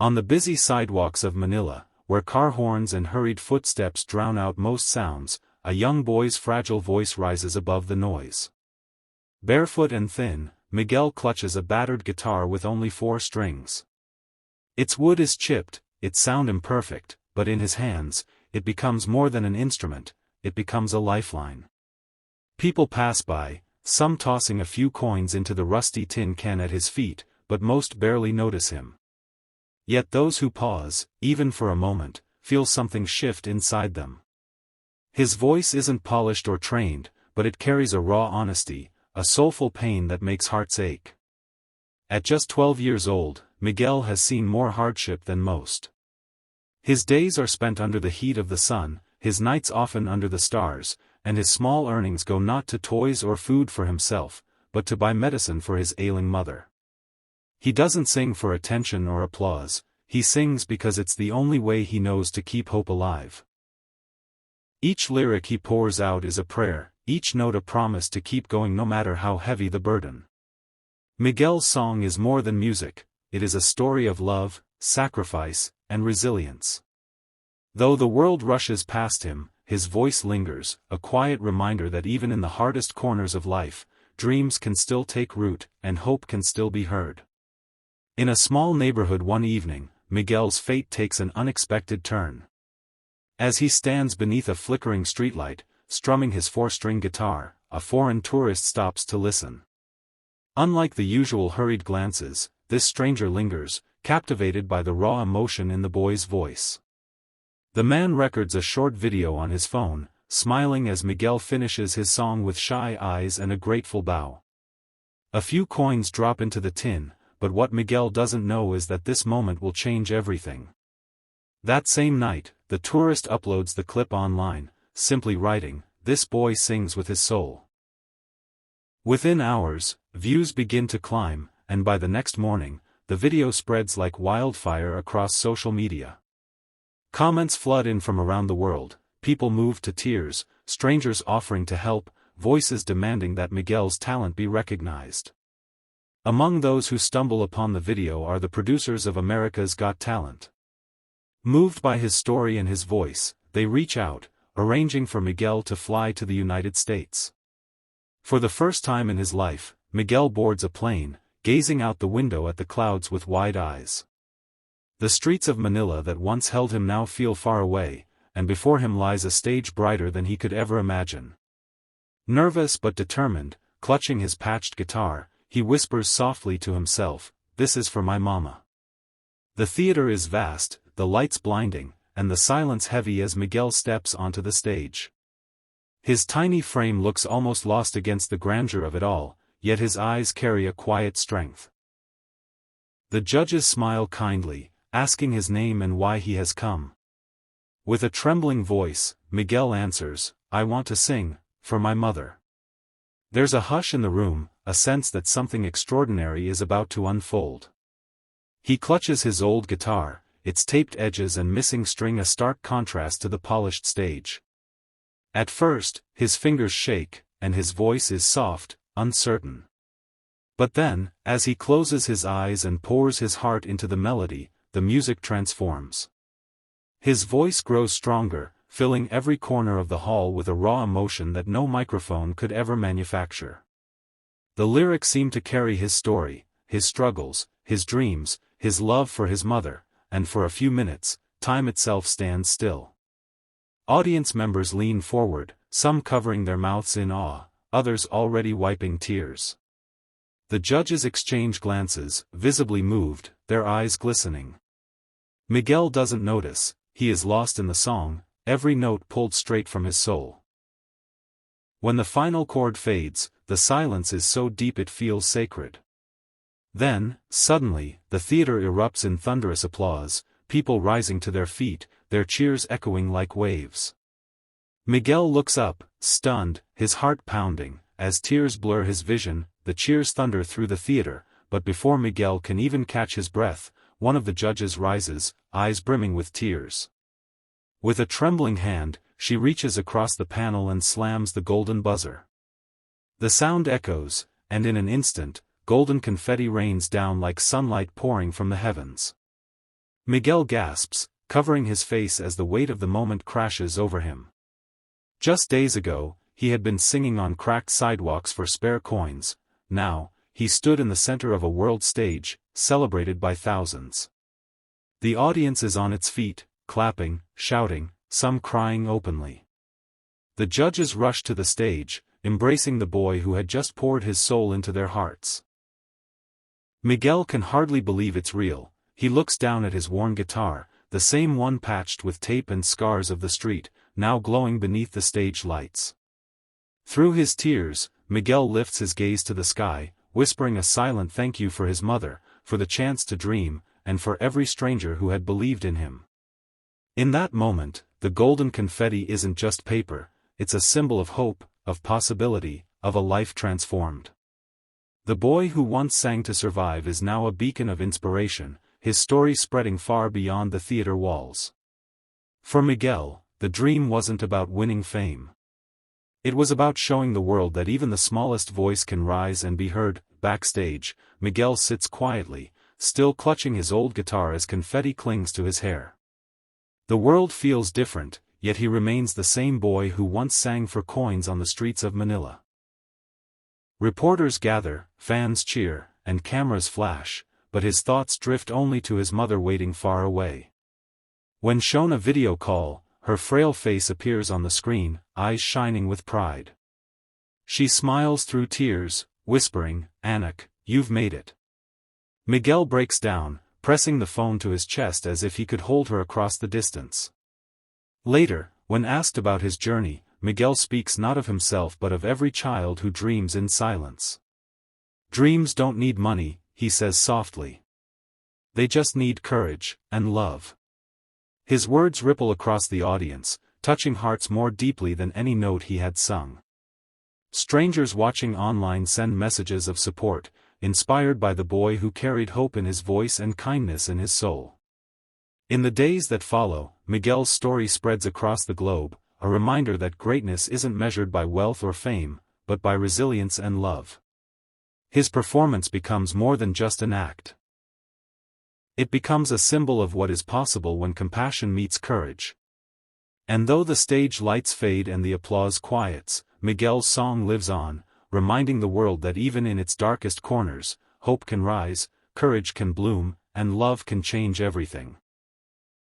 On the busy sidewalks of Manila, where car horns and hurried footsteps drown out most sounds, a young boy's fragile voice rises above the noise. Barefoot and thin, Miguel clutches a battered guitar with only 4 strings. Its wood is chipped, its sound imperfect, but in his hands, it becomes more than an instrument, it becomes a lifeline. People pass by, some tossing a few coins into the rusty tin can at his feet, but most barely notice him. Yet those who pause, even for a moment, feel something shift inside them. His voice isn't polished or trained, but it carries a raw honesty, a soulful pain that makes hearts ache. At just 12 years old, Miguel has seen more hardship than most. His days are spent under the heat of the sun, his nights often under the stars, and his small earnings go not to toys or food for himself, but to buy medicine for his ailing mother. He doesn't sing for attention or applause, he sings because it's the only way he knows to keep hope alive. Each lyric he pours out is a prayer, each note a promise to keep going no matter how heavy the burden. Miguel's song is more than music, it is a story of love, sacrifice, and resilience. Though the world rushes past him, his voice lingers, a quiet reminder that even in the hardest corners of life, dreams can still take root, and hope can still be heard. In a small neighborhood one evening, Miguel's fate takes an unexpected turn. As he stands beneath a flickering streetlight, strumming his 4-string guitar, a foreign tourist stops to listen. Unlike the usual hurried glances, this stranger lingers, captivated by the raw emotion in the boy's voice. The man records a short video on his phone, smiling as Miguel finishes his song with shy eyes and a grateful bow. A few coins drop into the tin, but what Miguel doesn't know is that this moment will change everything. That same night, the tourist uploads the clip online, simply writing, "This boy sings with his soul." Within hours, views begin to climb, and by the next morning, the video spreads like wildfire across social media. Comments flood in from around the world, people moved to tears, strangers offering to help, voices demanding that Miguel's talent be recognized. Among those who stumble upon the video are the producers of America's Got Talent. Moved by his story and his voice, they reach out, arranging for Miguel to fly to the United States. For the first time in his life, Miguel boards a plane, gazing out the window at the clouds with wide eyes. The streets of Manila that once held him now feel far away, and before him lies a stage brighter than he could ever imagine. Nervous but determined, clutching his patched guitar, he whispers softly to himself, "This is for my mama." The theater is vast, the lights blinding, and the silence heavy as Miguel steps onto the stage. His tiny frame looks almost lost against the grandeur of it all, yet his eyes carry a quiet strength. The judges smile kindly, asking his name and why he has come. With a trembling voice, Miguel answers, "I want to sing, for my mother." There's a hush in the room, a sense that something extraordinary is about to unfold. He clutches his old guitar, its taped edges and missing string a stark contrast to the polished stage. At first, his fingers shake, and his voice is soft, uncertain. But then, as he closes his eyes and pours his heart into the melody, the music transforms. His voice grows stronger, filling every corner of the hall with a raw emotion that no microphone could ever manufacture. The lyrics seem to carry his story, his struggles, his dreams, his love for his mother, and for a few minutes, time itself stands still. Audience members lean forward, some covering their mouths in awe, others already wiping tears. The judges exchange glances, visibly moved, their eyes glistening. Miguel doesn't notice, he is lost in the song, every note pulled straight from his soul. When the final chord fades, the silence is so deep it feels sacred. Then, suddenly, the theater erupts in thunderous applause, people rising to their feet, their cheers echoing like waves. Miguel looks up, stunned, his heart pounding, as tears blur his vision, the cheers thunder through the theater, but before Miguel can even catch his breath, one of the judges rises, eyes brimming with tears. With a trembling hand, she reaches across the panel and slams the golden buzzer. The sound echoes, and in an instant, golden confetti rains down like sunlight pouring from the heavens. Miguel gasps, covering his face as the weight of the moment crashes over him. Just days ago, he had been singing on cracked sidewalks for spare coins. Now, he stood in the center of a world stage, celebrated by thousands. The audience is on its feet, clapping, shouting, some crying openly. The judges rush to the stage, embracing the boy who had just poured his soul into their hearts. Miguel can hardly believe it's real. He looks down at his worn guitar, the same one patched with tape and scars of the street, now glowing beneath the stage lights. Through his tears, Miguel lifts his gaze to the sky, whispering a silent thank you for his mother, for the chance to dream, and for every stranger who had believed in him. In that moment, the golden confetti isn't just paper, it's a symbol of hope, of possibility, of a life transformed. The boy who once sang to survive is now a beacon of inspiration, his story spreading far beyond the theater walls. For Miguel, the dream wasn't about winning fame. It was about showing the world that even the smallest voice can rise and be heard. Backstage, Miguel sits quietly, still clutching his old guitar as confetti clings to his hair. The world feels different, yet he remains the same boy who once sang for coins on the streets of Manila. Reporters gather, fans cheer, and cameras flash, but his thoughts drift only to his mother waiting far away. When shown a video call, her frail face appears on the screen, eyes shining with pride. She smiles through tears, whispering, "Anak, you've made it." Miguel breaks down, pressing the phone to his chest as if he could hold her across the distance. Later, when asked about his journey, Miguel speaks not of himself but of every child who dreams in silence. Dreams don't need money, he says softly. They just need courage, and love. His words ripple across the audience, touching hearts more deeply than any note he had sung. Strangers watching online send messages of support, inspired by the boy who carried hope in his voice and kindness in his soul. In the days that follow, Miguel's story spreads across the globe, a reminder that greatness isn't measured by wealth or fame, but by resilience and love. His performance becomes more than just an act. It becomes a symbol of what is possible when compassion meets courage. And though the stage lights fade and the applause quiets, Miguel's song lives on, reminding the world that even in its darkest corners, hope can rise, courage can bloom, and love can change everything.